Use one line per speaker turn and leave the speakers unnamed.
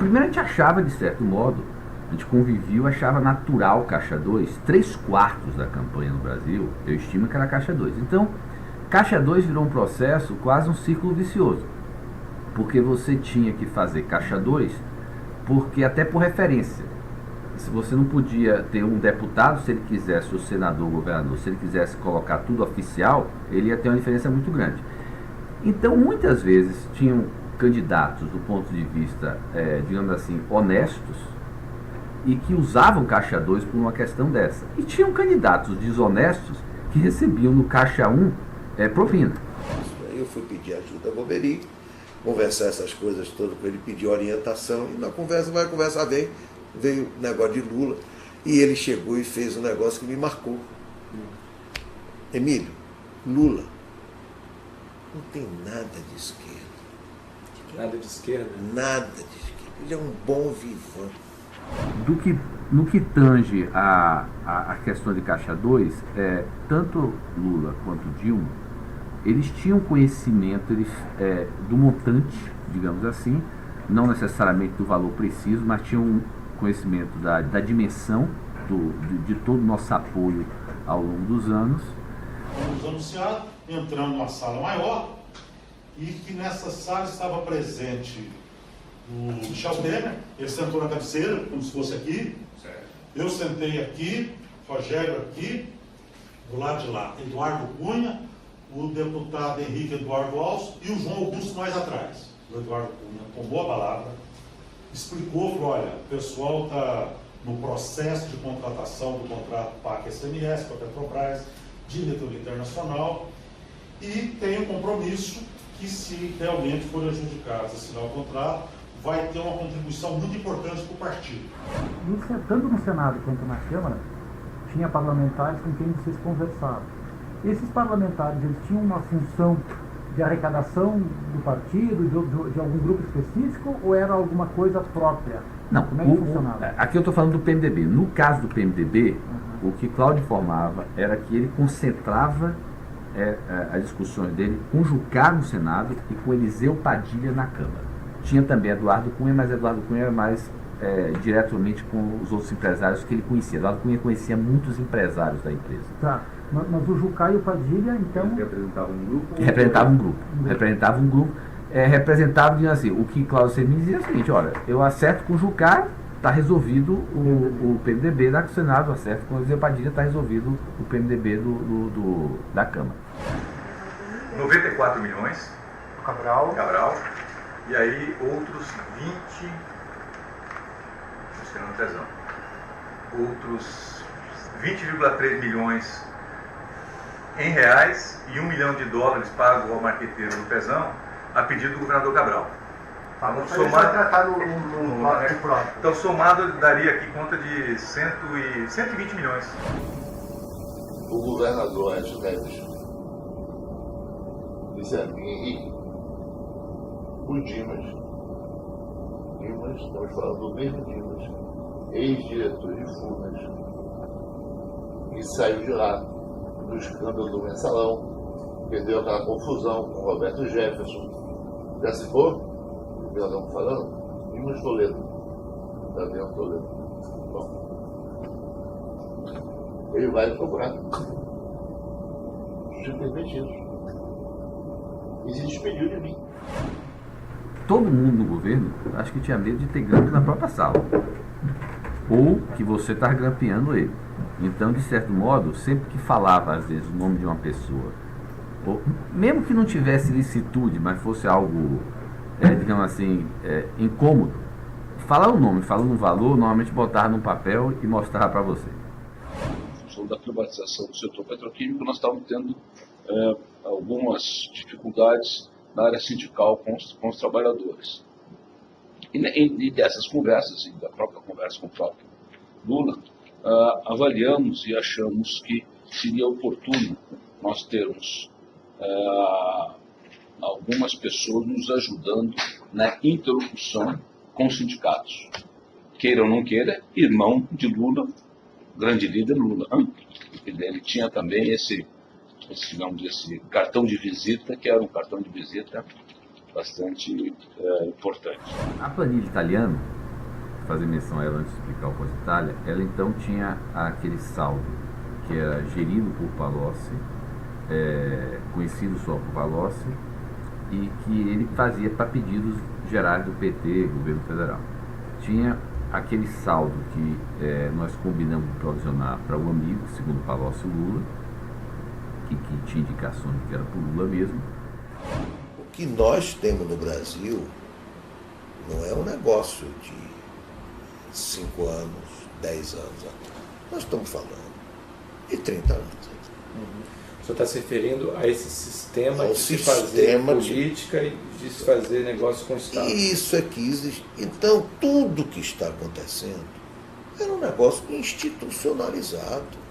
primeiro a gente achava, de certo modo, a gente convivia, achava natural Caixa 2, 3/4 da campanha no Brasil, eu estimo que era Caixa 2. Então, Caixa 2 virou um processo, quase um círculo vicioso, porque você tinha que fazer Caixa 2, porque até por referência. Se você não podia ter um deputado, se ele quisesse, o senador, o governador, se ele quisesse colocar tudo oficial, ele ia ter uma diferença muito grande. Então, muitas vezes, tinham candidatos do ponto de vista, digamos assim, honestos, e que usavam Caixa 2 por uma questão dessa. E tinham candidatos desonestos que recebiam no Caixa 1 propina.
Eu fui pedir ajuda a Boberi, conversar essas coisas todas com ele, pedir orientação, e na conversa vai, conversa vem, veio o negócio de Lula, e ele chegou e fez um negócio que me marcou. Emílio, Lula não tem nada de esquerda.
Nada de esquerda?
Nada de esquerda. Ele é um bom vivan.
No que tange a questão de Caixa 2, tanto Lula quanto Dilma, eles tinham conhecimento do montante, digamos assim, não necessariamente do valor preciso, mas tinham conhecimento da dimensão de todo o nosso apoio ao longo dos anos.
Fomos anunciados, entramos numa sala maior, e que nessa sala estava presente o Michel Temer, ele sentou na cabeceira, como se fosse aqui. Certo. Eu sentei aqui, Rogério aqui, do lado de lá, Eduardo Cunha, o deputado Henrique Eduardo Alves e o João Augusto mais atrás. O Eduardo Cunha tomou a palavra, explicou, falou, olha, o pessoal está no processo de contratação do contrato PAC-SMS com a Petrobras, diretoria internacional, e tem um compromisso que, se realmente for adjudicado assinar o contrato, vai ter uma contribuição muito importante para o partido.
Tanto no Senado quanto na Câmara, tinha parlamentares com quem vocês conversavam. Esses parlamentares, eles tinham uma função de arrecadação do partido, de algum grupo específico, ou era alguma coisa própria?
Não,
como é que funcionava?
Aqui eu estou falando do PMDB. No caso do PMDB, o que Cláudio informava era que ele concentrava as discussões dele com o Jucá no Senado e com Eliseu Padilha na Câmara. Tinha também Eduardo Cunha, mas Eduardo Cunha era mais diretamente com os outros empresários que ele conhecia. Eduardo Cunha conhecia muitos empresários da empresa.
Tá, mas o Jucá e o Padilha, então...
Representavam um grupo? Representavam um grupo. Representava, assim, o que Cláudio Semir dizia é o seguinte, olha, eu acerto com o Jucá, está resolvido o PMDB da Senado, acerto com o Eliseu Padilha, está resolvido o PMDB da Câmara.
94 milhões.
Cabral.
E aí outros 20, não sei no tesão, outros 20,3 milhões em reais e $1 milhão pago ao marqueteiro do Pezão a pedido do governador Cabral. Então somado ele daria aqui conta de 120 milhões.
O governador Aécio Neves disse a mim, Henrique, o Dimas, estamos falando do mesmo Dimas, ex-diretor de Furnas, que saiu de lá do escândalo do Mensalão, perdeu aquela confusão com o Roberto Jefferson. Já se for? O que nós estamos falando? Dimas Toledo. Daniel Toledo. Bom. Ele vai cobrar. Simplesmente isso. E se despediu de mim.
Todo mundo no governo, acho que tinha medo de ter grampo na própria sala. Ou que você está grampeando ele. Então, de certo modo, sempre que falava, às vezes, o nome de uma pessoa, ou, mesmo que não tivesse licitude, mas fosse algo, digamos assim, incômodo, falar o nome, falando um valor, normalmente botava num papel e mostrava para você.
Da privatização do setor petroquímico, nós estávamos tendo algumas dificuldades na área sindical com os trabalhadores. E dessas conversas, e da própria conversa com o próprio Lula, avaliamos e achamos que seria oportuno nós termos algumas pessoas nos ajudando na interlocução com os sindicatos. Queira ou não queira, irmão de Lula, grande líder Lula. Ele tinha também esse cartão de visita, que era um cartão de visita bastante importante.
A planilha italiana, fazer menção a ela antes de explicar o pós-Itália, ela então tinha aquele saldo que era gerido por Palocci, conhecido só por Palocci, e que ele fazia para pedidos gerais do PT, governo federal. Tinha aquele saldo que nós combinamos de provisionar para o amigo, segundo Palocci, Lula, que tinha indicações de que era por Lula mesmo.
O que nós temos no Brasil não é um negócio de 5 anos, 10 anos atrás. Nós estamos falando de 30 anos.
O senhor está se referindo a esse sistema
Ao
de se fazer
sistema
política e de se fazer negócio com o Estado.
Isso é que existe. Então, tudo que está acontecendo era um negócio institucionalizado.